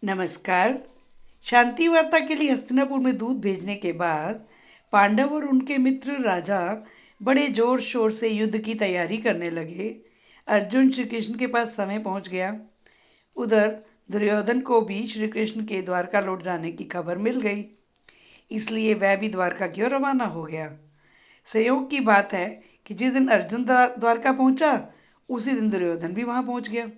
नमस्कार। शांति वार्ता के लिए हस्तिनापुर में दूत भेजने के बाद पांडव और उनके मित्र राजा बड़े जोर शोर से युद्ध की तैयारी करने लगे। अर्जुन श्री कृष्ण के पास समय पहुंच गया। उधर दुर्योधन को भी श्री कृष्ण के द्वारका लौट जाने की खबर मिल गई, इसलिए वह भी द्वारका की ओर रवाना हो गया। संयोग की बात है कि जिस दिन अर्जुन द्वारका पहुंचा, उसी दिन दुर्योधन भी वहां पहुंच गया।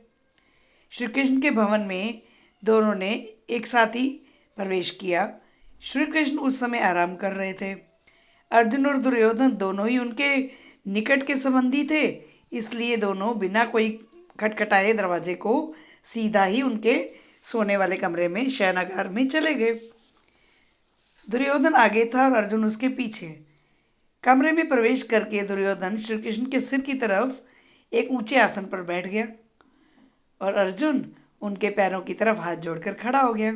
श्री कृष्ण के भवन में दोनों ने एक साथ ही प्रवेश किया। श्री कृष्ण उस समय आराम कर रहे थे। अर्जुन और दुर्योधन दोनों ही उनके निकट के संबंधी थे, इसलिए दोनों बिना कोई खटखटाए दरवाजे को सीधा ही उनके सोने वाले कमरे में शयनागार में चले गए। दुर्योधन आगे था और अर्जुन उसके पीछे। कमरे में प्रवेश करके दुर्योधन श्री कृष्ण के सिर की तरफ एक ऊंचे आसन पर बैठ गया और अर्जुन उनके पैरों की तरफ हाथ जोड़कर खड़ा हो गया।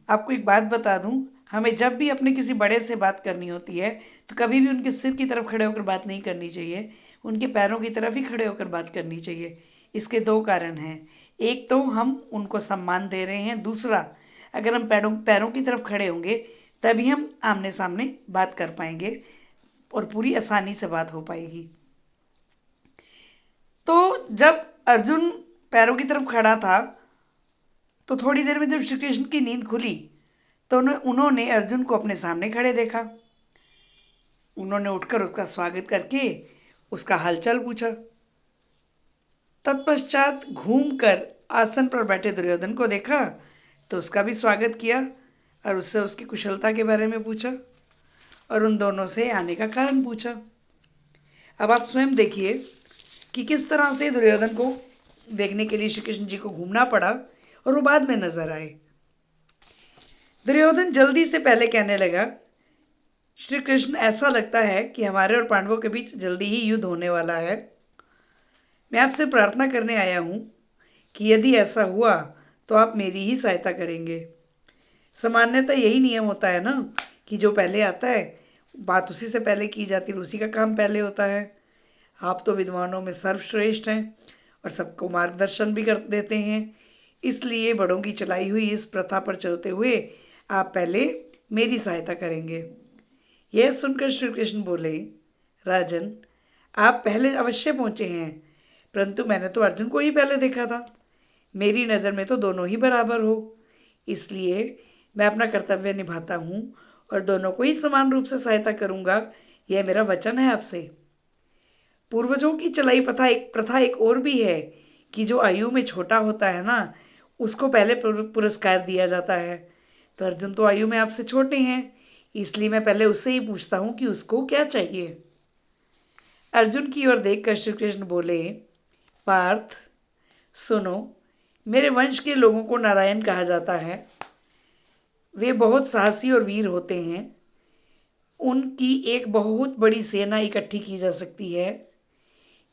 आपको एक बात बता दूं, हमें जब भी अपने किसी बड़े से बात करनी होती है तो कभी भी उनके सिर की तरफ खड़े होकर बात नहीं करनी चाहिए, उनके पैरों की तरफ ही खड़े होकर बात करनी चाहिए। इसके दो कारण हैं। एक तो हम उनको सम्मान दे रहे हैं, दूसरा अगर हम पैरों पैरों की तरफ खड़े होंगे तभी हम आमने सामने बात कर पाएंगे और पूरी आसानी से बात हो पाएगी। तो जब अर्जुन पैरों की तरफ खड़ा था तो थोड़ी देर में जब श्री कृष्ण की नींद खुली तो उन्होंने अर्जुन को अपने सामने खड़े देखा। उन्होंने उठकर उसका स्वागत करके उसका हालचाल पूछा। तत्पश्चात घूमकर आसन पर बैठे दुर्योधन को देखा तो उसका भी स्वागत किया और उससे उसकी कुशलता के बारे में पूछा और उन दोनों से आने का कारण पूछा। अब आप स्वयं देखिए कि किस तरह से दुर्योधन को देखने के लिए श्री कृष्ण जी को घूमना पड़ा और वो बाद में नजर आए। दुर्योधन जल्दी से पहले कहने लगा, श्री कृष्ण, ऐसा लगता है कि हमारे और पांडवों के बीच जल्दी ही युद्ध होने वाला है। मैं आपसे प्रार्थना करने आया हूँ कि यदि ऐसा हुआ तो आप मेरी ही सहायता करेंगे। सामान्यतः यही नियम होता है ना कि जो पहले आता है बात उसी से पहले की जाती है, उसी का काम पहले होता है। आप तो विद्वानों में सर्वश्रेष्ठ हैं और सबको मार्गदर्शन भी कर देते हैं, इसलिए बड़ों की चलाई हुई इस प्रथा पर चलते हुए आप पहले मेरी सहायता करेंगे। यह सुनकर श्री कृष्ण बोले, राजन, आप पहले अवश्य पहुँचे हैं, परंतु मैंने तो अर्जुन को ही पहले देखा था। मेरी नज़र में तो दोनों ही बराबर हो, इसलिए मैं अपना कर्तव्य निभाता हूँ और दोनों को ही समान रूप से सहायता करूँगा। यह मेरा वचन है आपसे। पूर्वजों की चलाई प्रथा एक और भी है कि जो आयु में छोटा होता है ना, उसको पहले पुरस्कार दिया जाता है। तो अर्जुन तो आयु में आपसे छोटे हैं, इसलिए मैं पहले उससे ही पूछता हूँ कि उसको क्या चाहिए। अर्जुन की ओर देखकर श्री कृष्ण बोले, पार्थ, सुनो, मेरे वंश के लोगों को नारायण कहा जाता है। वे बहुत साहसी और वीर होते हैं। उनकी एक बहुत बड़ी सेना इकट्ठी की जा सकती है।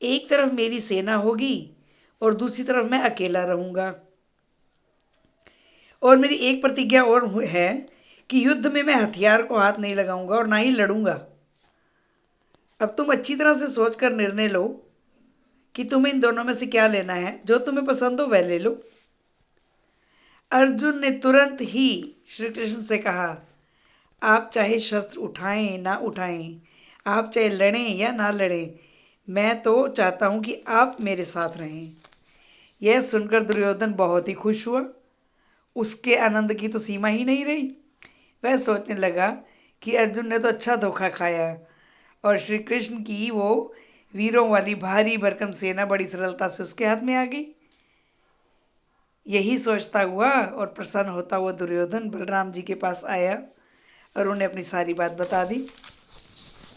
एक तरफ मेरी सेना होगी और दूसरी तरफ मैं अकेला रहूँगा। और मेरी एक प्रतिज्ञा और है कि युद्ध में मैं हथियार को हाथ नहीं लगाऊंगा और ना ही लड़ूंगा। अब तुम अच्छी तरह से सोच कर निर्णय लो कि तुम्हें इन दोनों में से क्या लेना है। जो तुम्हें पसंद हो वह ले लो। अर्जुन ने तुरंत ही श्री कृष्ण से कहा, आप चाहे शस्त्र उठाएं ना उठाएं, आप चाहे लड़ें या ना लड़ें, मैं तो चाहता हूं कि आप मेरे साथ रहें। यह सुनकर दुर्योधन बहुत ही खुश हुआ। उसके आनंद की तो सीमा ही नहीं रही। वह सोचने लगा कि अर्जुन ने तो अच्छा धोखा खाया और श्री कृष्ण की वो वीरों वाली भारी भरकम सेना बड़ी सरलता से उसके हाथ में आ गई। यही सोचता हुआ और प्रसन्न होता हुआ दुर्योधन बलराम जी के पास आया और उन्हें अपनी सारी बात बता दी।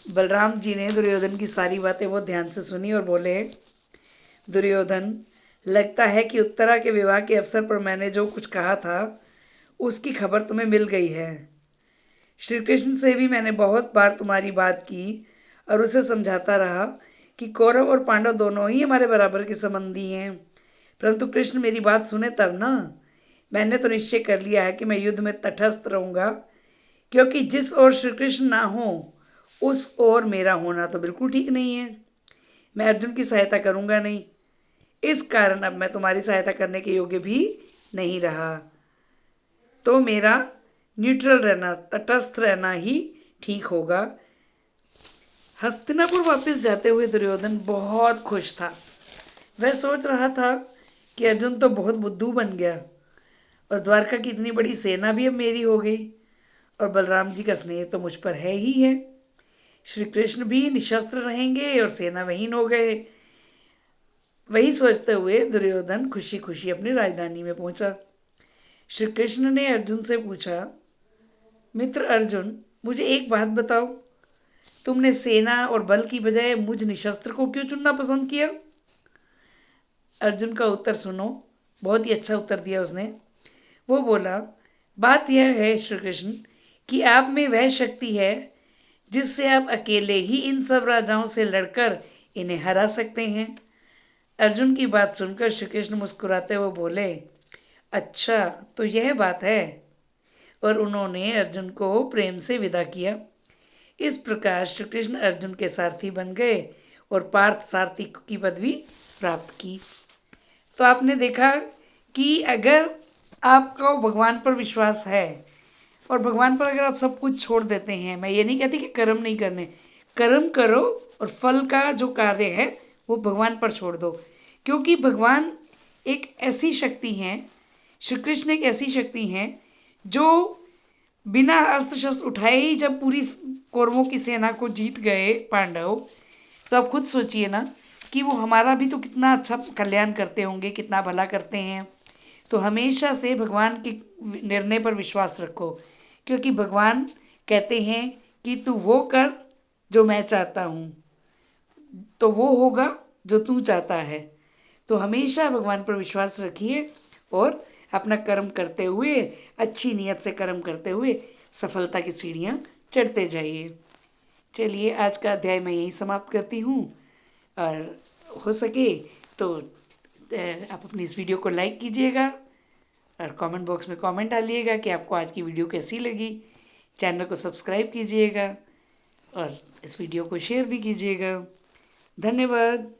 बलराम जी ने दुर्योधन की सारी बातें बहुत ध्यान से सुनी और बोले, दुर्योधन, लगता है कि उत्तरा के विवाह के अवसर पर मैंने जो कुछ कहा था उसकी खबर तुम्हें मिल गई है। श्री कृष्ण से भी मैंने बहुत बार तुम्हारी बात की और उसे समझाता रहा कि कौरव और पांडव दोनों ही हमारे बराबर के संबंधी हैं, परंतु कृष्ण मेरी बात सुने तब ना। मैंने तो निश्चय कर लिया है कि मैं युद्ध में तटस्थ रहूँगा, क्योंकि जिस ओर श्री कृष्ण ना हो उस ओर मेरा होना तो बिल्कुल ठीक नहीं है। मैं अर्जुन की सहायता करूँगा नहीं। इस कारण अब मैं तुम्हारी सहायता करने के योग्य भी नहीं रहा, तो मेरा न्यूट्रल रहना, तटस्थ रहना ही ठीक होगा। हस्तिनापुर वापस जाते हुए दुर्योधन बहुत खुश था। वह सोच रहा था कि अर्जुन तो बहुत बुद्धू बन गया और द्वारका की इतनी बड़ी सेना भी अब मेरी हो गई, और बलराम जी का स्नेह तो मुझ पर है ही है। श्री कृष्ण भी निशस्त्र रहेंगे और सेनाविहीन हो गए। वही सोचते हुए दुर्योधन खुशी खुशी अपनी राजधानी में पहुंचा। श्री कृष्ण ने अर्जुन से पूछा, मित्र अर्जुन, मुझे एक बात बताओ, तुमने सेना और बल की बजाय मुझ निशस्त्र को क्यों चुनना पसंद किया? अर्जुन का उत्तर सुनो। बहुत ही अच्छा उत्तर दिया उसने। वो बोला, बात यह है श्री कृष्ण कि आप में वह शक्ति है जिससे आप अकेले ही इन सब राजाओं से लड़कर इन्हें हरा सकते हैं। अर्जुन की बात सुनकर श्री कृष्ण मुस्कुराते हुए बोले, अच्छा तो यह बात है, और उन्होंने अर्जुन को प्रेम से विदा किया। इस प्रकार श्री कृष्ण अर्जुन के सारथी बन गए और पार्थ सारथी की पदवी प्राप्त की। तो आपने देखा कि अगर आपको भगवान पर विश्वास है और भगवान पर अगर आप सब कुछ छोड़ देते हैं, मैं ये नहीं कहती कि कर्म नहीं करने, कर्म करो और फल का जो कार्य है वो भगवान पर छोड़ दो, क्योंकि भगवान एक ऐसी शक्ति हैं, श्री कृष्ण एक ऐसी शक्ति हैं जो बिना अस्त्र शस्त्र उठाए ही जब पूरी कौरवों की सेना को जीत गए पांडव, तो आप खुद सोचिए ना कि वो हमारा भी तो कितना अच्छा कल्याण करते होंगे, कितना भला करते हैं। तो हमेशा से भगवान के निर्णय पर विश्वास रखो, क्योंकि भगवान कहते हैं कि तू वो कर जो मैं चाहता हूँ, तो वो होगा जो तू चाहता है। तो हमेशा भगवान पर विश्वास रखिए और अपना कर्म करते हुए, अच्छी नीयत से कर्म करते हुए सफलता की सीढ़ियाँ चढ़ते जाइए। चलिए, आज का अध्याय मैं यही समाप्त करती हूँ, और हो सके तो आप अपनी इस वीडियो को लाइक कीजिएगा और कमेंट बॉक्स में कमेंट डालिएगा कि आपको आज की वीडियो कैसी लगी। चैनल को सब्सक्राइब कीजिएगा और इस वीडियो को शेयर भी कीजिएगा। धन्यवाद।